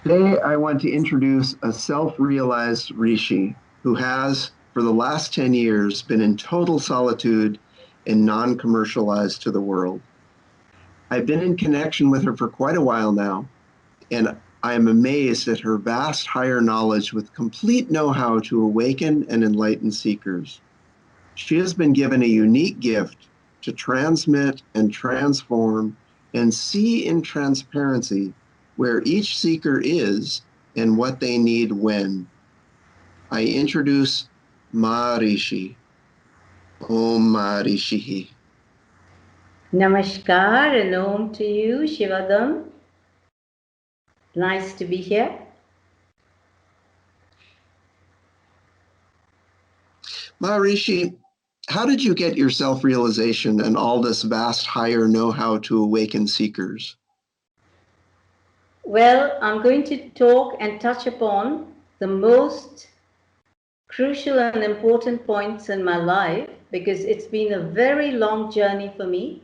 Today, I want to introduce a self-realized Rishi who has, for the last 10 years, been in total solitude and non-commercialized to the world. I've been in connection with her for quite a while now, and I am amazed at her vast higher knowledge with complete know-how to awaken and enlighten seekers. She has been given a unique gift to transmit and transform and see in transparency where each seeker is and what they need when. I introduce Maharishi. Om Maharishi. Namaskar and Om to you, Shivadam. Nice to be here. Maharishi, how did you get your self-realization and all this vast higher know-how to awaken seekers? Well, I'm going to talk and touch upon the most crucial and important points in my life because it's been a very long journey for me.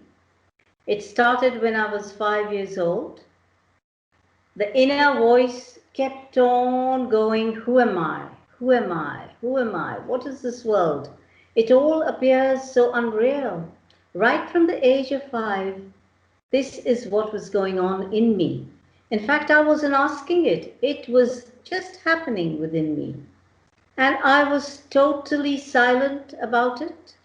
It started when I was 5 years old. The inner voice kept on going, who am I? Who am I? Who am I? What is this world? It all appears so unreal. Right from the age of 5, this is what was going on in me. In fact, I wasn't asking it. It was just happening within me. And I was totally silent about it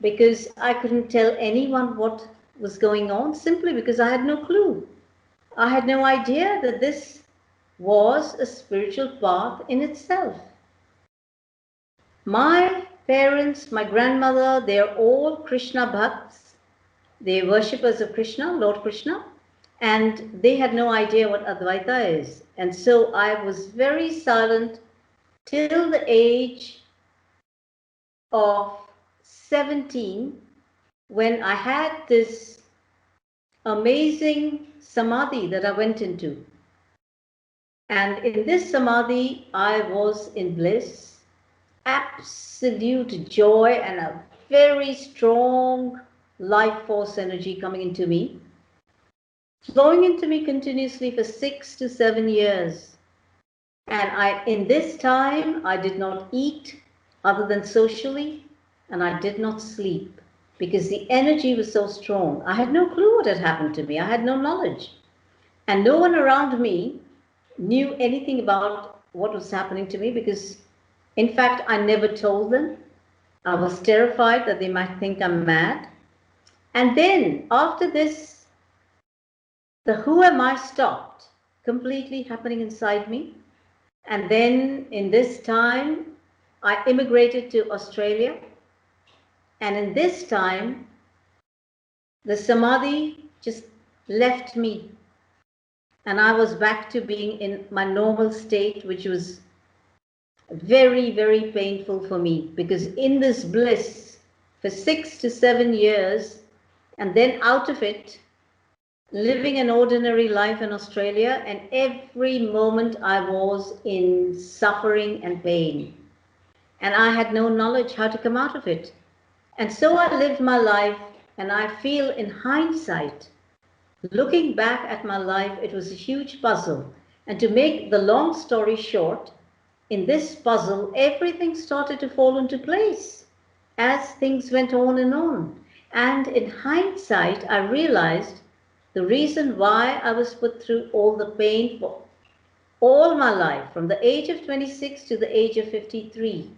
because I couldn't tell anyone what was going on simply because I had no clue. I had no idea that this was a spiritual path in itself. My parents, my grandmother, they're all Krishna bhakts. They're worshippers of Krishna, Lord Krishna, and they had no idea what Advaita is. And so I was very silent till the age of 17 when I had this amazing samadhi that I went into. And in this samadhi, I was in bliss, absolute joy, and a very strong life force energy coming into me, flowing into me continuously for 6 to 7 years. And in this time, I did not eat other than socially, and I did not sleep because the energy was so strong. I had no clue what had happened to me. I had no knowledge. And no one around me knew anything about what was happening to me because, in fact, I never told them. I was terrified that they might think I'm mad. And then, after this, the who am I stopped completely happening inside me. And then in this time, I immigrated to Australia. And in this time, the samadhi just left me. And I was back to being in my normal state, which was very, very painful for me. Because in this bliss for 6 to 7 years, and then out of it, living an ordinary life in Australia, and every moment I was in suffering and pain. And I had no knowledge how to come out of it. And so I lived my life, and I feel in hindsight, looking back at my life, it was a huge puzzle. And to make the long story short, in this puzzle, everything started to fall into place as things went on and on. And in hindsight, I realized the reason why I was put through all the pain for all my life, from the age of 26 to the age of 53,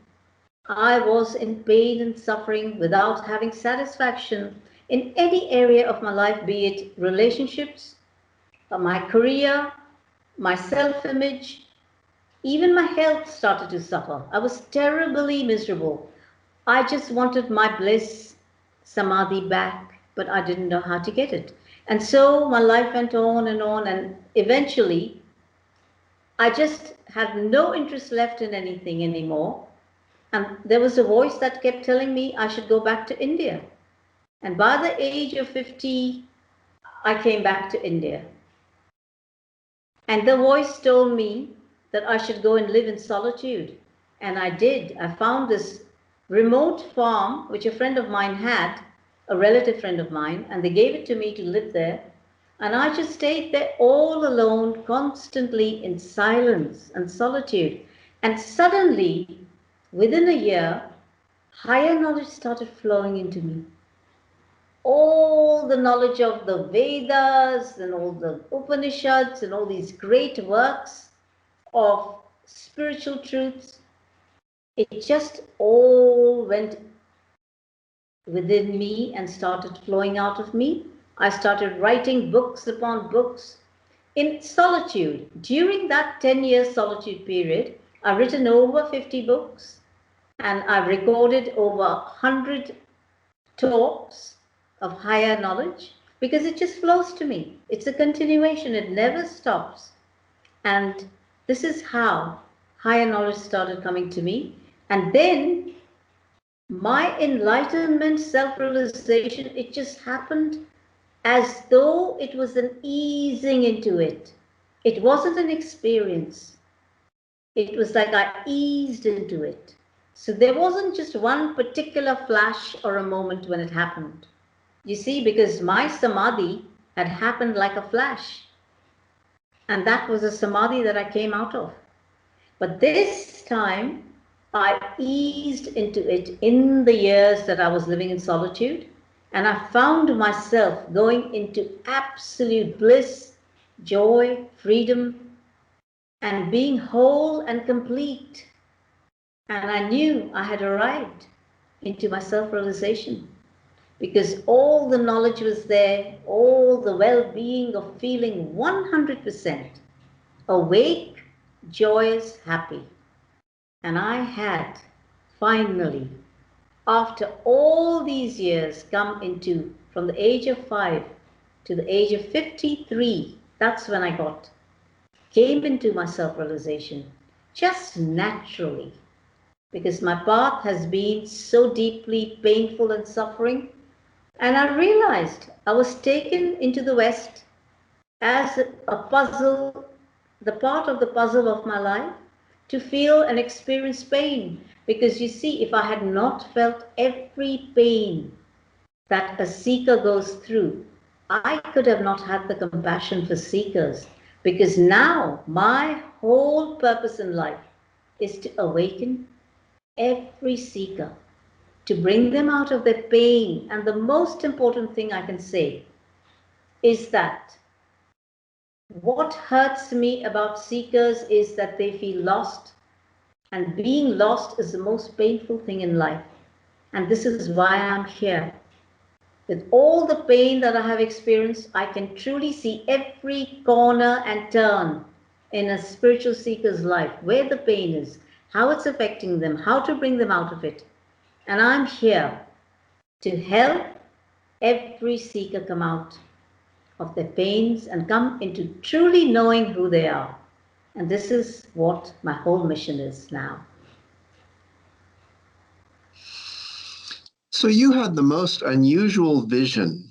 I was in pain and suffering without having satisfaction in any area of my life, be it relationships, my career, my self-image, even my health started to suffer. I was terribly miserable. I just wanted my bliss samadhi back, but I didn't know how to get it. And so my life went on, and eventually I just had no interest left in anything anymore. And there was a voice that kept telling me I should go back to India. And by the age of 50, I came back to India. And the voice told me that I should go and live in solitude. And I did. I found this remote farm, which a friend of mine had, a relative friend of mine, and they gave it to me to live there And I just stayed there all alone, constantly in silence and solitude. And suddenly, within a year, higher knowledge started flowing into me. All the knowledge of the Vedas and all the Upanishads and all these great works of spiritual truths, it just all went within me and started flowing out of me. I started writing books upon books in solitude. During that 10-year solitude period, I've written over 50 books and I've recorded over 100 talks of higher knowledge because it just flows to me. It's a continuation, it never stops. And this is how higher knowledge started coming to me. And then my enlightenment, self-realization, it just happened as though it was an easing into it. It wasn't an experience. It was like I eased into it. So there wasn't just one particular flash or a moment when it happened. You see, because my samadhi had happened like a flash. And that was a samadhi that I came out of. But this time, I eased into it in the years that I was living in solitude. And I found myself going into absolute bliss, joy, freedom, and being whole and complete. And I knew I had arrived into my self-realization because all the knowledge was there, all the well-being of feeling 100% awake, joyous, happy. And I had finally, after all these years, come into, from the age of 5 to the age of 53, that's when I came into my self-realization, just naturally, because my path has been so deeply painful and suffering. And I realized I was taken into the West as a puzzle, the part of the puzzle of my life, to feel and experience pain. Because you see, if I had not felt every pain that a seeker goes through, I could have not had the compassion for seekers. Because now my whole purpose in life is to awaken every seeker, to bring them out of their pain. And the most important thing I can say is that what hurts me about seekers is that they feel lost, and being lost is the most painful thing in life. And this is why I'm here. With all the pain that I have experienced, I can truly see every corner and turn in a spiritual seeker's life, where the pain is, how it's affecting them, how to bring them out of it. And I'm here to help every seeker come out of their pains and come into truly knowing who they are. And this is what my whole mission is now. So you had the most unusual vision.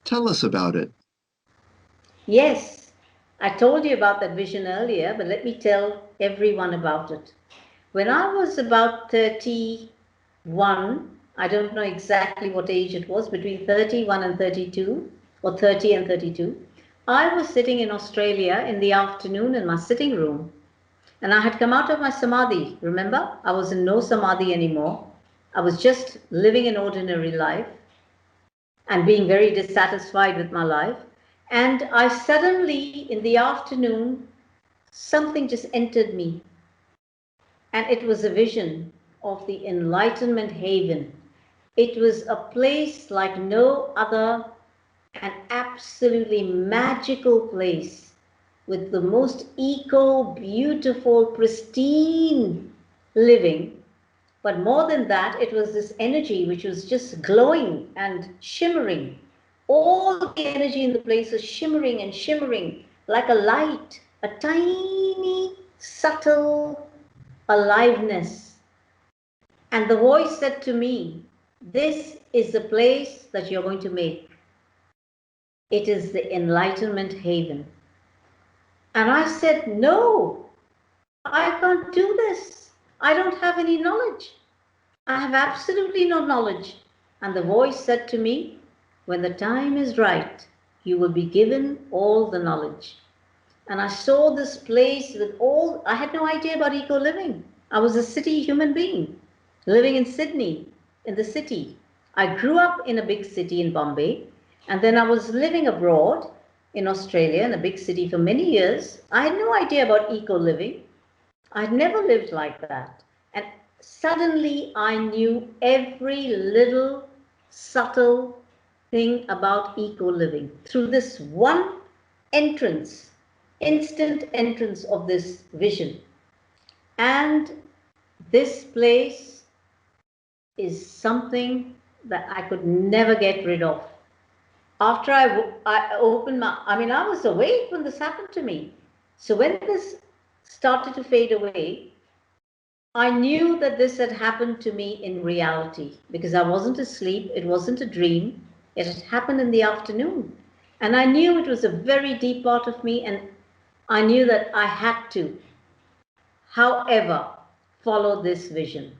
Tell us about it. Yes, I told you about that vision earlier, but let me tell everyone about it. When I was about 31, I don't know exactly what age it was, between 31 and 32, or 30 and 32, I was sitting in Australia in the afternoon in my sitting room. And I had come out of my samadhi, remember? I was in no samadhi anymore. I was just living an ordinary life and being very dissatisfied with my life. And I suddenly, in the afternoon, something just entered me. And it was a vision of the Enlightenment Haven. It was a place like no other, an absolutely magical place with the most beautiful, pristine living. But more than that, it was this energy which was just glowing and shimmering. All the energy in the place was shimmering and shimmering like a light, a tiny, subtle aliveness. And the voice said to me, "This is the place that you're going to make. It is the Enlightenment Haven." And I said, "No, I can't do this. I don't have any knowledge. I have absolutely no knowledge." And the voice said to me, "When the time is right, you will be given all the knowledge. And I saw this place with all, I had no idea about eco-living. I was a city human being living in Sydney, in the city. I grew up in a big city in Bombay, and then I was living abroad in Australia, in a big city for many years. I had no idea about eco-living. I'd never lived like that. And suddenly I knew every little subtle thing about eco-living through this one entrance, instant entrance of this vision. And this place is something that I could never get rid of. After I opened my, I was awake when this happened to me. So when this started to fade away, I knew that this had happened to me in reality because I wasn't asleep. It wasn't a dream. It had happened in the afternoon. And I knew it was a very deep part of me, and I knew that I had to, however, follow this vision.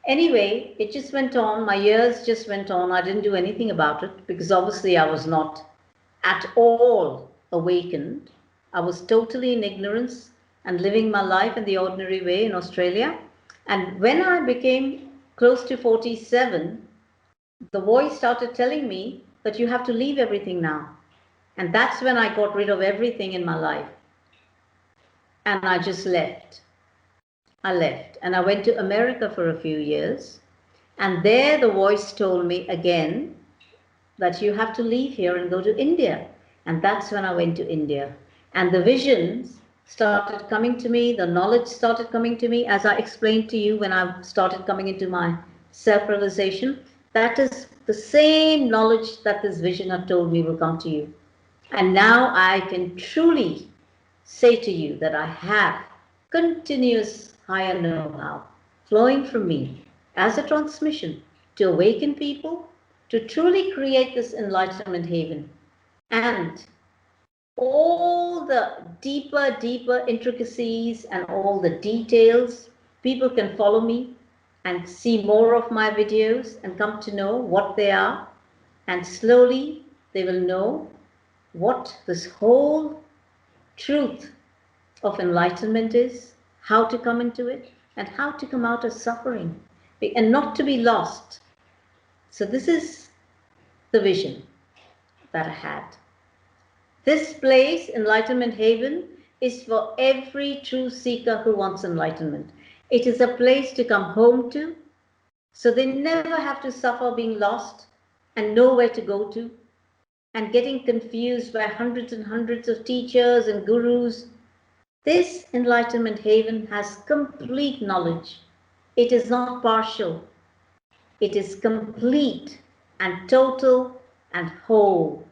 Anyway, it just went on. My years just went on. I didn't do anything about it because obviously I was not at all awakened. I was totally in ignorance and living my life in the ordinary way in Australia. And when I became close to 47, the voice started telling me that you have to leave everything now. And that's when I got rid of everything in my life. And I just left. I left and I went to America for a few years. And there the voice told me again that you have to leave here and go to India. And that's when I went to India. And the visions started coming to me, the knowledge started coming to me, as I explained to you when I started coming into my self-realization. That is the same knowledge that this vision had told me will come to you. And now I can truly say to you that I have continuous higher know-how flowing from me as a transmission to awaken people, to truly create this enlightenment haven. And all the deeper intricacies and all the details, people can follow me and see more of my videos and come to know what they are. And slowly they will know what this whole truth of enlightenment is, how to come into it, and how to come out of suffering and not to be lost. So this is the vision that I had. This place, Enlightenment Haven, is for every true seeker who wants enlightenment. It is a place to come home to, so they never have to suffer being lost and nowhere to go to, and getting confused by hundreds and hundreds of teachers and gurus. This Enlightenment Haven has complete knowledge. It is not partial. It is complete and total and whole.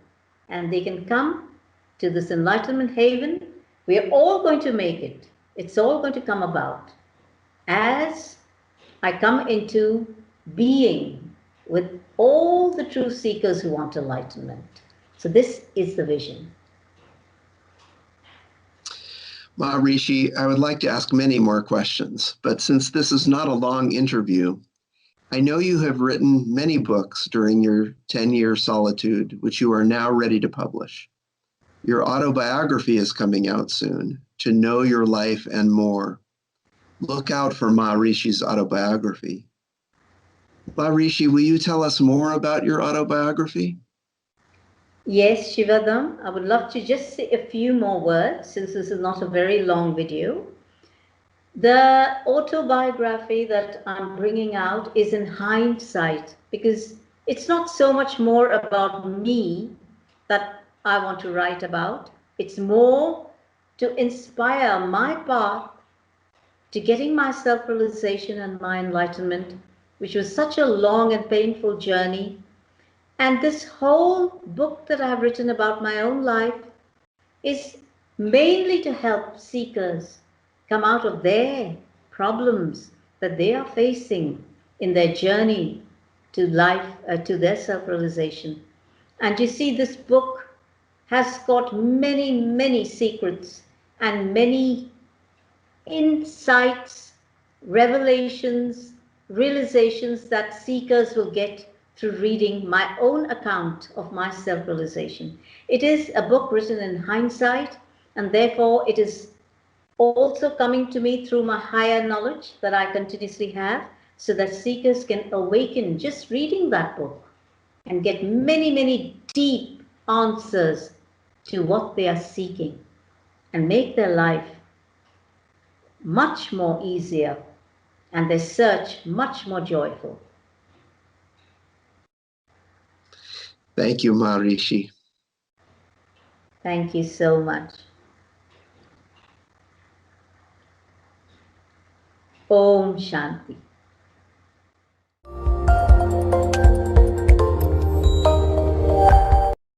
And they can come to this Enlightenment Haven. We are all going to make it. It's all going to come about as I come into being with all the true seekers who want enlightenment. So this is the vision. Rishi, I would like to ask many more questions, but since this is not a long interview, I know you have written many books during your 10-year solitude, which you are now ready to publish. Your autobiography is coming out soon, To Know Your Life and More. Look out for Rishi's autobiography. Rishi, will you tell us more about your autobiography? Yes, Shivadam, I would love to just say a few more words since this is not a very long video. The autobiography that I'm bringing out is in hindsight because it's not so much more about me that I want to write about. It's more to inspire my path to getting my self-realization and my enlightenment, which was such a long and painful journey. And this whole book that I've written about my own life is mainly to help seekers come out of their problems that they are facing in their journey to life, to their self-realization. And you see, this book has got many secrets and many insights, revelations, realizations that seekers will get through reading my own account of my self-realization. It is a book written in hindsight, and therefore it is also coming to me through my higher knowledge that I continuously have, so that seekers can awaken just reading that book and get many, many deep answers to what they are seeking and make their life much more easier and their search much more joyful. Thank you, Rishi. Thank you so much. Om Shanti.